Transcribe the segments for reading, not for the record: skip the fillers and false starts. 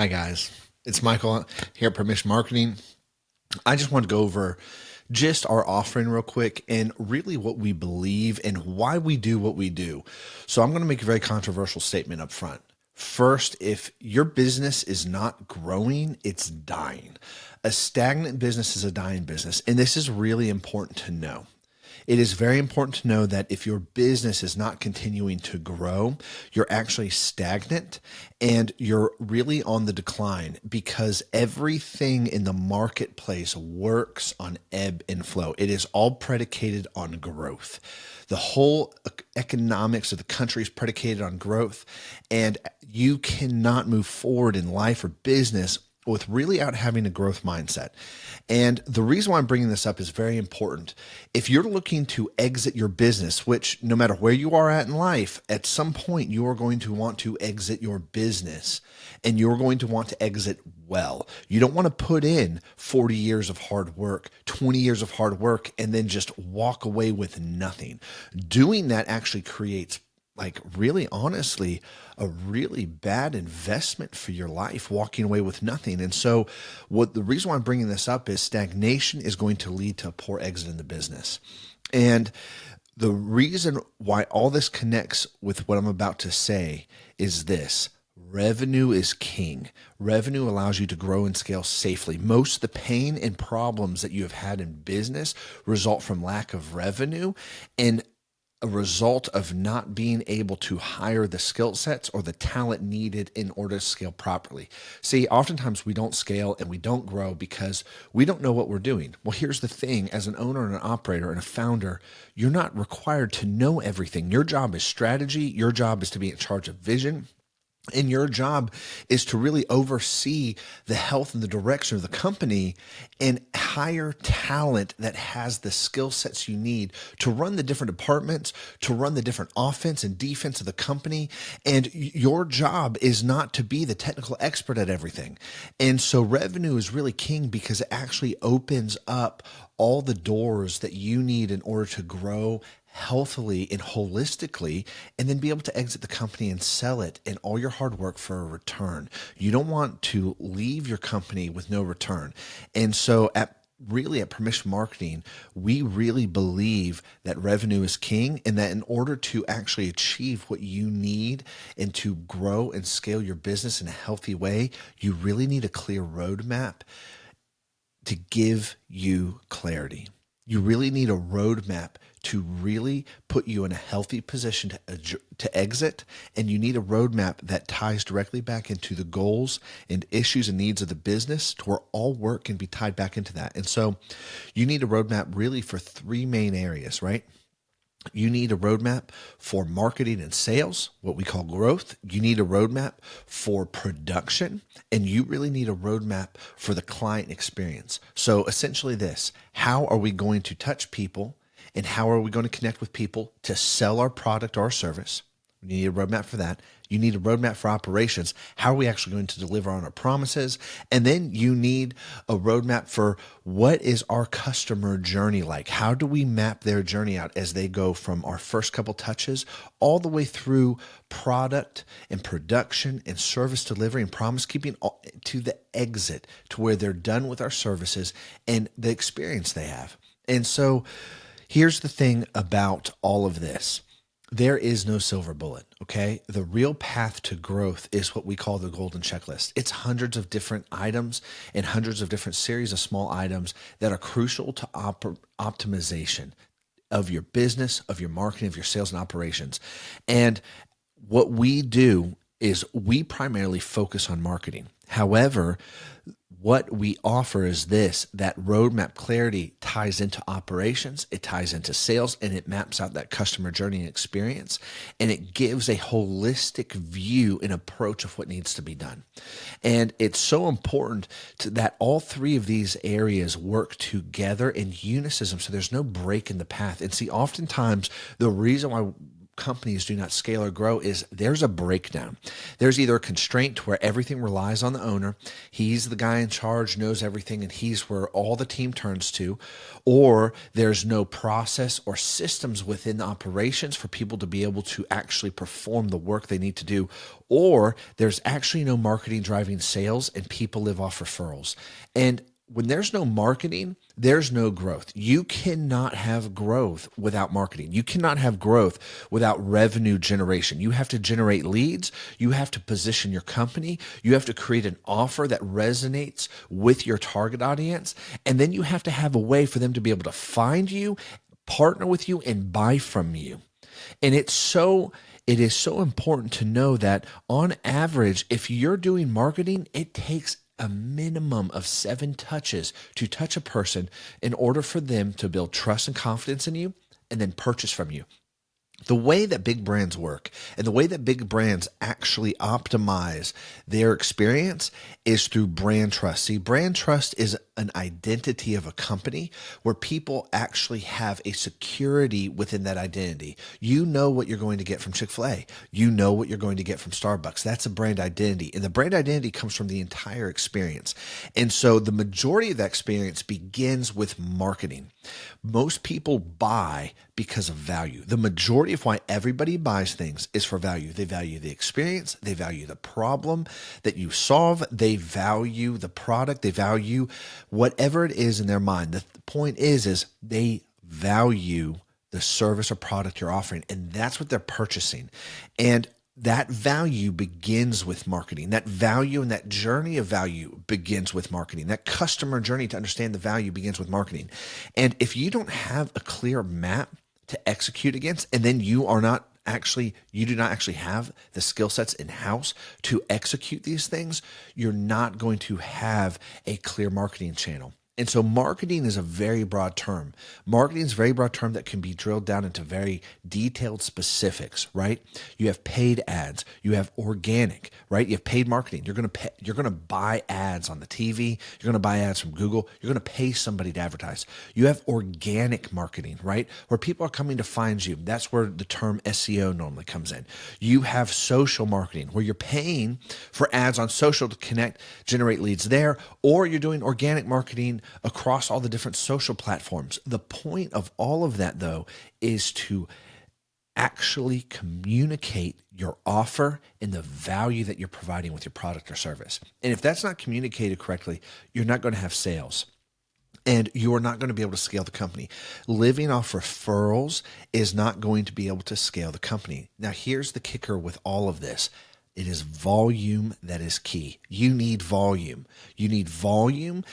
Hi guys, it's Michael here at Permission Marketing. I just want to go over just our offering real quick and really what we believe and why we do what we do. So I'm going to make a very controversial statement up front. First, if your business is not growing, it's dying. A stagnant business is a dying business, and this is really important to know. It is very important to know that if your business is not continuing to grow, you're actually stagnant and you're really on the decline because everything in the marketplace works on ebb and flow. It is all predicated on growth. The whole economics of the country is predicated on growth, and you cannot move forward in life or business with really out having a growth mindset. And the reason why I'm bringing this up is very important. If you're looking to exit your business, which no matter where you are at in life, at some point you are going to want to exit your business, and you're going to want to exit well. You don't want to put in 40 years of hard work, 20 years of hard work, and then just walk away with nothing. Doing that actually creates, like, really honestly, a really bad investment for your life, walking away with nothing. And so the reason why I'm bringing this up is stagnation is going to lead to a poor exit in the business. And the reason why all this connects with what I'm about to say is this: revenue is king. Revenue allows you to grow and scale safely. Most of the pain and problems that you have had in business result from lack of revenue and a result of not being able to hire the skill sets or the talent needed in order to scale properly. See, oftentimes we don't scale and we don't grow because we don't know what we're doing. Well, here's the thing: as an owner and an operator and a founder, you're not required to know everything. Your job is strategy. Your job is to be in charge of vision. And your job is to really oversee the health and the direction of the company and hire talent that has the skill sets you need to run the different departments, to run the different offense and defense of the company. And your job is not to be the technical expert at everything. And so revenue is really king because it actually opens up all the doors that you need in order to grow healthily and holistically, and then be able to exit the company and sell it and all your hard work for a return. You don't want to leave your company with no return. And so at Permission Marketing, we really believe that revenue is king, and that in order to actually achieve what you need and to grow and scale your business in a healthy way, you really need a clear roadmap to give you clarity. You really need a roadmap to really put you in a healthy position to exit. And you need a roadmap that ties directly back into the goals and issues and needs of the business, to where all work can be tied back into that. And so you need a roadmap really for three main areas, right? You need a roadmap for marketing and sales, what we call growth. You need a roadmap for production, and you really need a roadmap for the client experience. So essentially this: how are we going to touch people, and how are we going to connect with people to sell our product or our service? You need a roadmap for that. You need a roadmap for operations. How are we actually going to deliver on our promises? And then you need a roadmap for what is our customer journey like? How do we map their journey out as they go from our first couple touches all the way through product and production and service delivery and promise keeping to the exit, to where they're done with our services and the experience they have? And so here's the thing about all of this: there is no silver bullet, okay? The real path to growth is what we call the golden checklist. It's hundreds of different items and hundreds of different series of small items that are crucial to optimization of your business, of your marketing, of your sales and operations. And what we do is we primarily focus on marketing. However, what we offer is this: that roadmap clarity ties into operations, it ties into sales, and it maps out that customer journey and experience, and it gives a holistic view and approach of what needs to be done. And it's so important that all three of these areas work together in unison, so there's no break in the path. And see, oftentimes the reason why companies do not scale or grow is there's a breakdown. There's either a constraint where everything relies on the owner. He's the guy in charge, knows everything, and he's where all the team turns to. Or there's no process or systems within the operations for people to be able to actually perform the work they need to do. Or there's actually no marketing driving sales and people live off referrals. And when there's no marketing, there's no growth. You cannot have growth without marketing. You cannot have growth without revenue generation. You have to generate leads. You have to position your company. You have to create an offer that resonates with your target audience. And then you have to have a way for them to be able to find you, partner with you, and buy from you. And it is so important to know that on average, if you're doing marketing, it takes a minimum of 7 touches to touch a person in order for them to build trust and confidence in you and then purchase from you. The way that big brands work and the way that big brands actually optimize their experience is through brand trust. See, brand trust is an identity of a company where people actually have a security within that identity. You know what you're going to get from Chick-fil-A. You know what you're going to get from Starbucks. That's a brand identity. And the brand identity comes from the entire experience. And so the majority of that experience begins with marketing. Most people buy because of value. The majority of why everybody buys things is for value. They value the experience. They value the problem that you solve. They value the product. They value whatever it is in their mind. The point is they value the service or product you're offering, and that's what they're purchasing. And that value begins with marketing. That value and that journey of value begins with marketing. That customer journey to understand the value begins with marketing. And if you don't have a clear map to execute against, and then you do not actually have the skill sets in-house to execute these things, you're not going to have a clear marketing channel. And so marketing is a very broad term. Marketing is a very broad term that can be drilled down into very detailed specifics, right? You have paid ads, you have organic, right? You have paid marketing. You're going to buy ads on the TV, you're going to buy ads from Google, you're going to pay somebody to advertise. You have organic marketing, right? Where people are coming to find you. That's where the term SEO normally comes in. You have social marketing where you're paying for ads on social to connect, generate leads there, or you're doing organic marketing across all the different social platforms. The point of all of that, though, is to actually communicate your offer and the value that you're providing with your product or service. And if that's not communicated correctly, you're not going to have sales. And you are not going to be able to scale the company. Living off referrals is not going to be able to scale the company. Now, here's the kicker with all of this. It is volume that is key. You need volume. You need volume.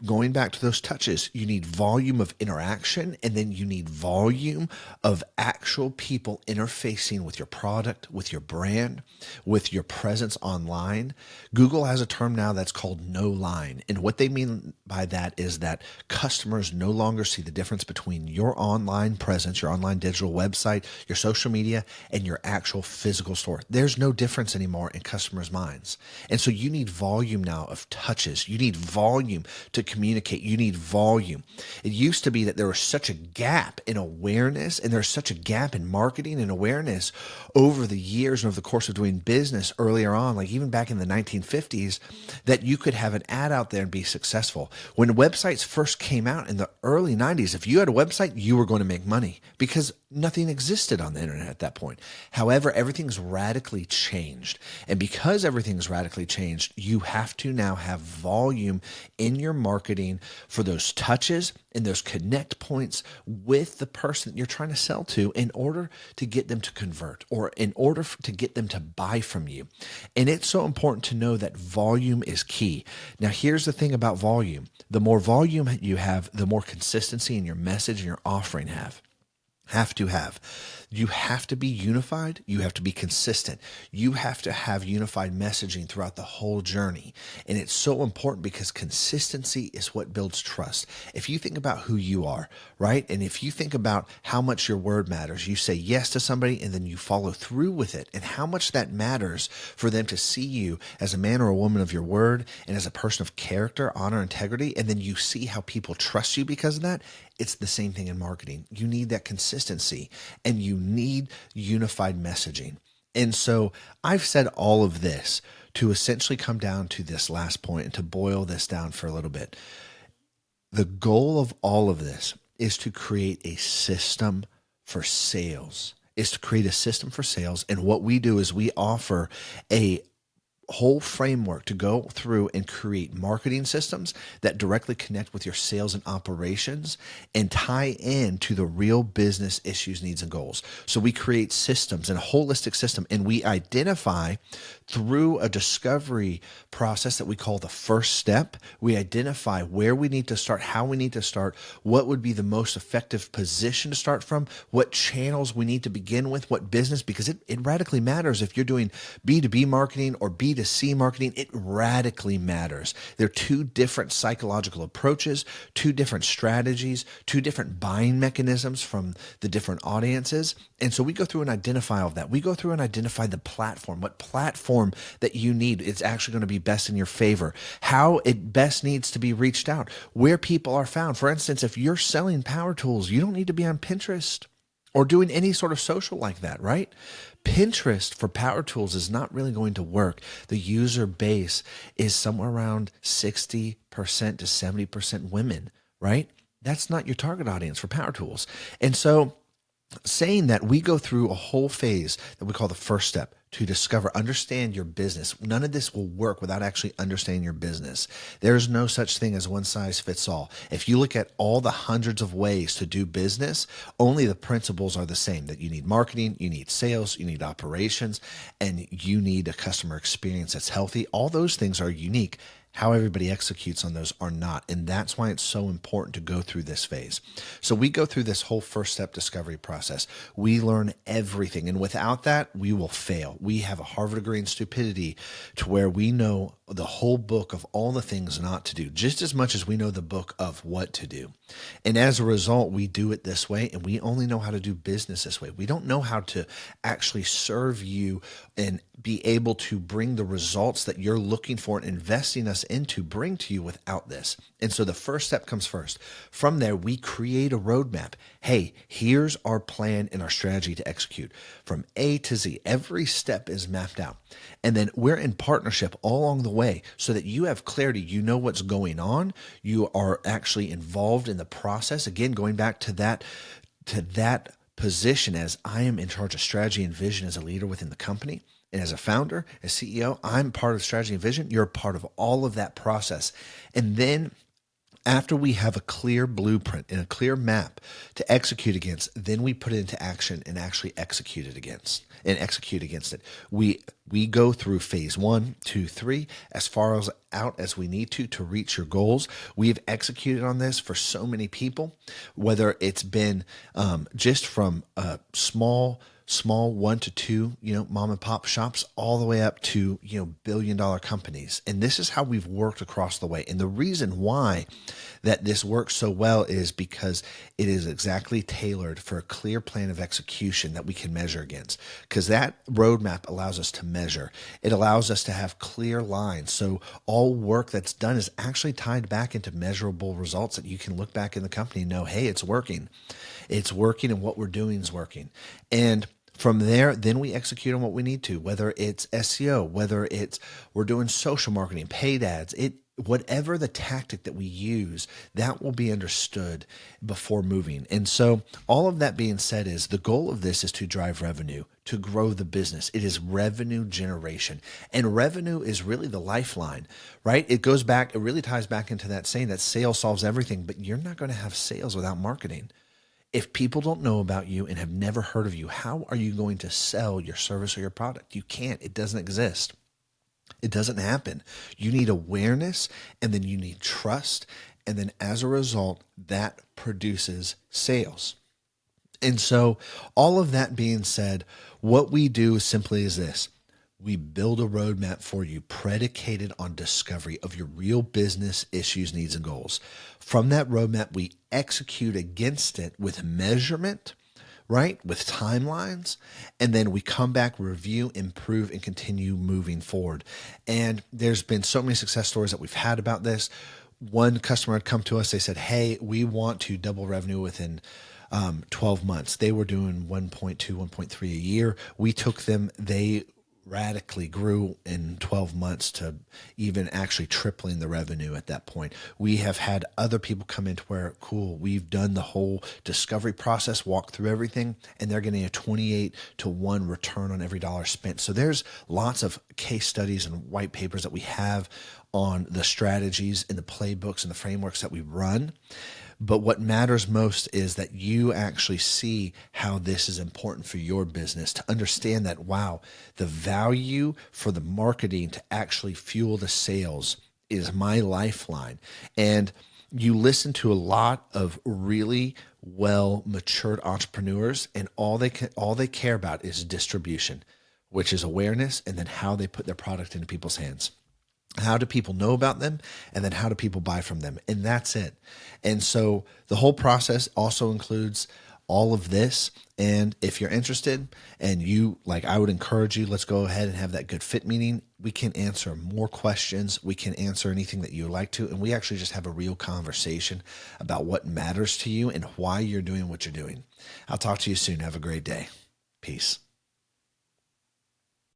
Going back to those touches, you need volume of interaction, and then you need volume of actual people interfacing with your product, with your brand, with your presence online. Google has a term now that's called no line. And what they mean by that is that customers no longer see the difference between your online presence, your online digital website, your social media, and your actual physical store. There's no difference anymore in customers' minds. And so you need volume now of touches. You need volume to communicate. You need volume. It used to be that there was such a gap in awareness and there's such a gap in marketing and awareness over the years and over the course of doing business earlier on, like even back in the 1950s, that you could have an ad out there and be successful. When websites first came out in the early 90s, if you had a website, you were going to make money because nothing existed on the internet at that point. However, everything's radically changed. And because everything's radically changed, you have to now have volume in your marketing for those touches and those connect points with the person that you're trying to sell to in order to get them to convert or in order to get them to buy from you. And it's so important to know that volume is key. Now, here's the thing about volume. The more volume you have, the more consistency in your message and your offering have. You have to be unified. You have to be consistent. You have to have unified messaging throughout the whole journey. And it's so important because consistency is what builds trust. If you think about who you are, right? And if you think about how much your word matters, you say yes to somebody and then you follow through with it, and how much that matters for them to see you as a man or a woman of your word and as a person of character, honor, integrity, and then you see how people trust you because of that. It's the same thing in marketing. You need that consistency. consistency, and you need unified messaging. And so I've said all of this to essentially come down to this last point and to boil this down for a little bit. The goal of all of this is to create a system for sales, And what we do is we offer a whole framework to go through and create marketing systems that directly connect with your sales and operations and tie in to the real business issues, needs, and goals. So we create systems and a holistic system, and we identify through a discovery process that we call the first step. We identify where we need to start, how we need to start, what would be the most effective position to start from, what channels we need to begin with, what business, because it radically matters if you're doing B2B marketing or B2C marketing. It radically matters. They're two different psychological approaches, two different strategies, two different buying mechanisms from the different audiences. And so we go through and identify all of that. We go through and identify the platform, what platform that you need. It's actually going to be best in your favor, how it best needs to be reached out, where people are found. For instance, if you're selling power tools, you don't need to be on Pinterest or doing any sort of social like that, right? Pinterest for power tools is not really going to work. The user base is somewhere around 60% to 70% women, right? That's not your target audience for power tools. And so saying that, we go through a whole phase that we call the first step to discover, understand your business. None of this will work without actually understanding your business. There's no such thing as one size fits all. If you look at all the hundreds of ways to do business, only the principles are the same, that you need marketing, you need sales, you need operations, and you need a customer experience that's healthy. All those things are unique. How everybody executes on those are not. And that's why it's so important to go through this phase. So we go through this whole first step discovery process. We learn everything. And without that, we will fail. We have a Harvard degree in stupidity to where we know the whole book of all the things not to do, just as much as we know the book of what to do. And as a result, we do it this way, and we only know how to do business this way. We don't know how to actually serve you and be able to bring the results that you're looking for and investing us into bring to you without this. And so the first step comes first. From there, we create a roadmap. Hey, here's our plan and our strategy to execute from A to Z. Every step is mapped out. And then we're in partnership all along the way so that you have clarity. You know what's going on. You are actually involved in the process. Again, going back to that position as I am in charge of strategy and vision as a leader within the company. And as a founder, as CEO, I'm part of strategy and vision. You're a part of all of that process. And then after we have a clear blueprint and a clear map to execute against, then we put it into action and actually execute against it. We go through phase 1, 2, 3, as far as out as we need to reach your goals. We've executed on this for so many people, whether it's been just from small 1 to 2, mom and pop shops, all the way up to, billion-dollar companies. And this is how we've worked across the way. And the reason why that this works so well is because it is exactly tailored for a clear plan of execution that we can measure against. Because that roadmap allows us to measure. It allows us to have clear lines. So all work that's done is actually tied back into measurable results that you can look back in the company and know, hey, it's working. It's working, and what we're doing is working. And from there, then we execute on what we need to, whether it's SEO, whether it's we're doing social marketing, paid ads, whatever the tactic that we use, that will be understood before moving. And so all of that being said is the goal of this is to drive revenue, to grow the business. It is revenue generation. And revenue is really the lifeline, right? It really ties back into that saying that sales solves everything, but you're not going to have sales without marketing. If people don't know about you and have never heard of you, how are you going to sell your service or your product? You can't. It doesn't exist. It doesn't happen. You need awareness, and then you need trust. And then as a result, that produces sales. And so all of that being said, what we do simply is this. We build a roadmap for you predicated on discovery of your real business issues, needs, and goals. From that roadmap, we execute against it with measurement, right? With timelines. And then we come back, review, improve, and continue moving forward. And there's been so many success stories that we've had about this. One customer had come to us. They said, hey, we want to double revenue within 12 months. They were doing 1.2, 1.3 a year. We took them, they radically grew in 12 months to even actually tripling the revenue at that point. We have had other people come into where, cool, we've done the whole discovery process, walk through everything, and they're getting a 28-to-1 return on every dollar spent. So there's lots of case studies and white papers that we have on the strategies and the playbooks and the frameworks that we run. But what matters most is that you actually see how this is important for your business, to understand that, wow, the value for the marketing to actually fuel the sales is my lifeline. And you listen to a lot of really well matured entrepreneurs, and all they care about is distribution, which is awareness, and then how they put their product into people's hands. How do people know about them? And then how do people buy from them? And that's it. And so the whole process also includes all of this. And if you're interested and you like, I would encourage you, let's go ahead and have that good fit meeting. We can answer more questions. We can answer anything that you would like to. And we actually just have a real conversation about what matters to you and why you're doing what you're doing. I'll talk to you soon. Have a great day. Peace.